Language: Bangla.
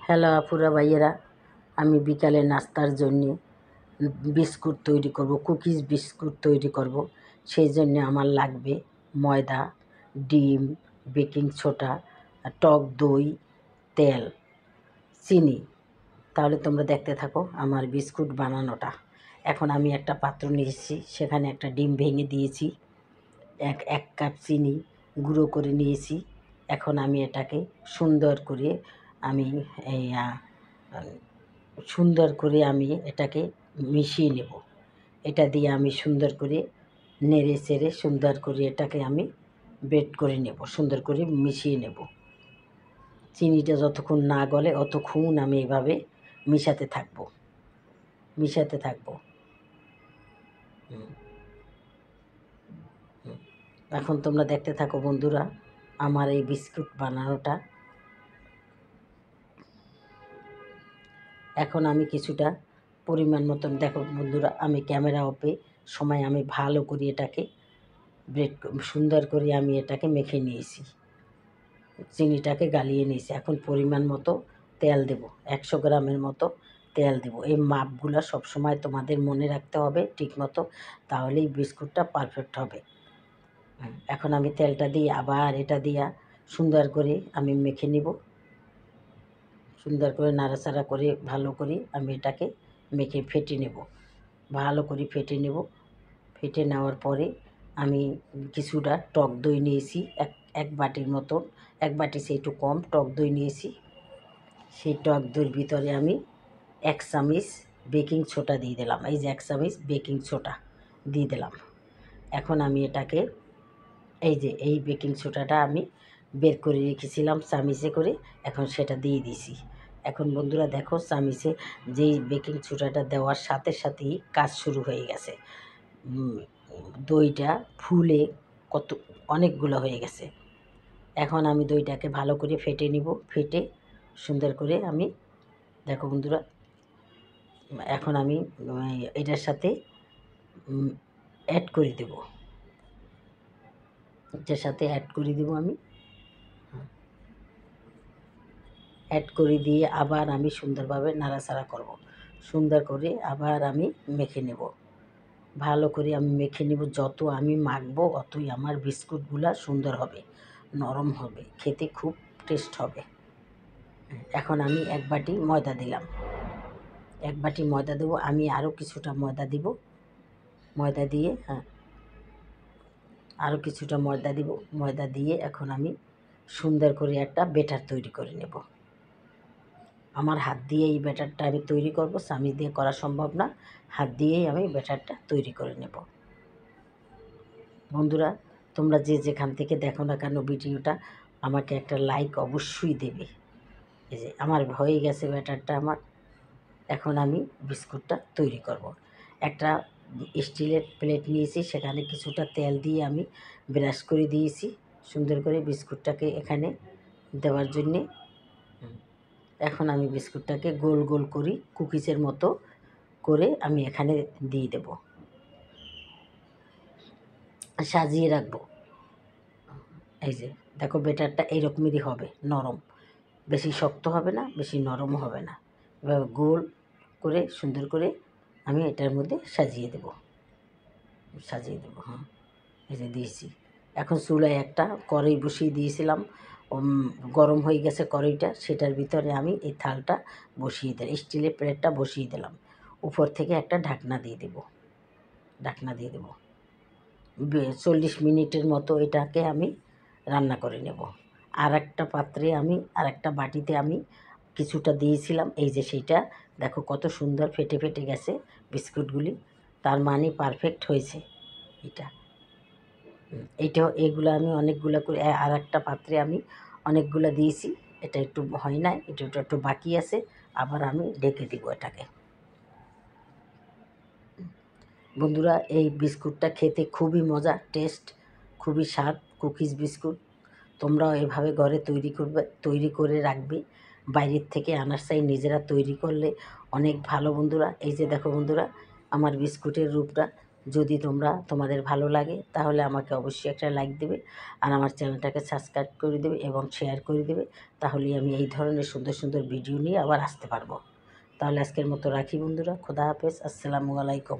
হ্যালো আপুরা ভাইয়েরা, আমি বিকালে নাস্তার জন্য বিস্কুট তৈরি করব, কুকিজ বিস্কুট তৈরি করব। সেই জন্য আমার লাগবে ময়দা, ডিম, বেকিং সোডা, টক দই, তেল, চিনি। তাহলে তোমরা দেখতে থাকো আমার বিস্কুট বানানোটা। এখন আমি একটা পাত্র নিয়েছি, সেখানে একটা ডিম ভেঙে দিয়েছি, এক কাপ চিনি গুঁড়ো করে নিয়েছি। এখন আমি এটাকে সুন্দর করে আমি এই সুন্দর করে আমি এটাকে মিশিয়ে নেব। এটা দিয়ে আমি সুন্দর করে নেড়ে চেড়ে সুন্দর করে এটাকে আমি বেট করে নেব, সুন্দর করে মিশিয়ে নেব। চিনিটা যতক্ষণ না গলে অতক্ষণ আমি এভাবে মিশাতে থাকবো। এখন তোমরা দেখতে থাকো বন্ধুরা আমার এই বিস্কুট বানানোটা। এখন আমি কিছুটা পরিমাণ মতন, দেখো বন্ধুরা, আমি ক্যামেরা অফে সময় আমি ভালো করে এটাকে সুন্দর করে আমি এটাকে মেখে নিয়েছি, চিনিটাকে গালিয়ে নিয়েছি। এখন পরিমাণ মতো তেল দেব, 100 গ্রামের মতো তেল দেব। এই মাপগুলো সবসময় তোমাদের মনে রাখতে হবে ঠিক মতো, তাহলেই বিস্কুটটা পারফেক্ট হবে। এখন আমি তেলটা দিয়ে আবার এটা দিয়া সুন্দর করে আমি মেখে নিব। সুন্দর করে নাড়াচাড়া করে ভালো করে আমি এটাকে মেখে ফেটে নেব, ভালো করে ফেটে নেব। ফেটে নেওয়ার পরে আমি কিছুটা টক দই নিয়েছি, এক বাটির মতো, এক বাটি সে একটু কম টক দই নিয়েছি। সেই টক দইয়ের ভিতরে আমি 1 চামচ বেকিং সোডা দিয়ে দিলাম। এই যে 1 চামচ বেকিং সোডা দিয়ে দিলাম। এখন আমি এটাকে এই বেকিং সোডাটা আমি বের করে রেখেছিলাম চামিচে করে, এখন সেটা দিয়ে দিছি। এখন বন্ধুরা দেখো, চামিচে যেই বেকিং সোডাটা দেওয়ার সাথে সাথেই কাজ শুরু হয়ে গেছে। দইটা ফুলে অনেকগুলো হয়ে গেছে। এখন আমি দইটাকে ভালো করে ফেটে নিব। ফেটে সুন্দর করে আমি, দেখো বন্ধুরা, এখন আমি এটার সাথে অ্যাড করে দেব, এটার সাথে অ্যাড করে দেব। আমি অ্যাড করে দিয়ে আবার আমি সুন্দরভাবে নাড়াচাড়া করব। সুন্দর করে আবার আমি মেখে নেব, ভালো করে আমি মেখে নেব। যত আমি মাখবো অতই আমার বিস্কুটগুলো সুন্দর হবে, নরম হবে, খেতে খুব টেস্ট হবে। এখন আমি 1 বাটি ময়দা দিলাম, 1 বাটি ময়দা দেবো। আমি আরও কিছুটা ময়দা দিব, ময়দা দিয়ে আরও কিছুটা ময়দা দিব। ময়দা দিয়ে এখন আমি সুন্দর করে একটা ব্যাটার তৈরি করে নেব। আমার হাত দিয়ে এই ব্যাটারটা আমি তৈরি করব, চামিচ দিয়ে করা সম্ভব না, হাত দিয়েই আমি ব্যাটারটা তৈরি করে নেব। বন্ধুরা, তোমরা যে যেখান থেকে দেখো না কেন ভিডিওটা, আমাকে একটা লাইক অবশ্যই দেবে। এই যে আমার হয়ে গেছে ব্যাটারটা আমার। এখন আমি বিস্কুটটা তৈরি করব। একটা স্টিলের প্লেট নিয়েছি, সেখানে কিছুটা তেল দিয়ে আমি ব্রাশ করে দিয়েছি সুন্দর করে বিস্কুটটাকে এখানে দেওয়ার জন্যে। এখন আমি বিস্কুটটাকে গোল গোল করি, কুকিজের মতো করে আমি এখানে দিয়ে দেব, সাজিয়ে রাখবো। এই যে দেখো, ব্যাটারটা এইরকমেরই হবে, নরম, বেশি শক্ত হবে না, বেশি নরম হবে না। এভাবে গোল করে সুন্দর করে আমি এটার মধ্যে সাজিয়ে দেব। হ্যাঁ, এই যে দিয়েছি। এখন চুলায় একটা কড়াই বসিয়ে দিয়েছিলাম, গরম হয়ে গেছে কড়াইটা, সেটার ভিতরে আমি এই থালটা বসিয়ে দিলাম, স্টিলের প্লেটটা বসিয়ে দিলাম। উপর থেকে একটা ঢাকনা দিয়ে দেব, 40 মিনিটের মতো এটাকে আমি রান্না করে নেব। আর একটা পাত্রে আমি, আর একটা বাটিতে আমি কিছুটা দিয়েছিলাম, এই যে সেইটা দেখো কত সুন্দর ফেটে ফেটে গেছে বিস্কুটগুলি, তার মানে পারফেক্ট হয়েছে এগুলো আমি অনেকগুলো করে, আর একটা পাত্রে আমি অনেকগুলো দিয়েছি। এটা একটু হয় না, এটা একটু বাকি আছে, আবার আমি ঢেকে দিব এটাকে। বন্ধুরা, এই বিস্কুটটা খেতে খুবই মজা, টেস্ট খুবই স্বাদ, কুকিজ বিস্কুট। তোমরাও এভাবে ঘরে তৈরি করে রাখবে, বাইরের থেকে আনার চাই নিজেরা তৈরি করলে অনেক ভালো। বন্ধুরা, এই যে দেখো বন্ধুরা, আমার বিস্কুটের রূপটা যদি তোমাদের ভালো লাগে তাহলে আমাকে অবশ্যই একটা লাইক দেবে, আর আমার চ্যানেলটাকে সাবস্ক্রাইব করে দেবে এবং শেয়ার করে দেবে। তাহলেই আমি এই ধরনের সুন্দর সুন্দর ভিডিও নিয়ে আবার আসতে পারবো। তাহলে আজকের মতো রাখি বন্ধুরা, খোদা হাফেজ, আসসালামু আলাইকুম।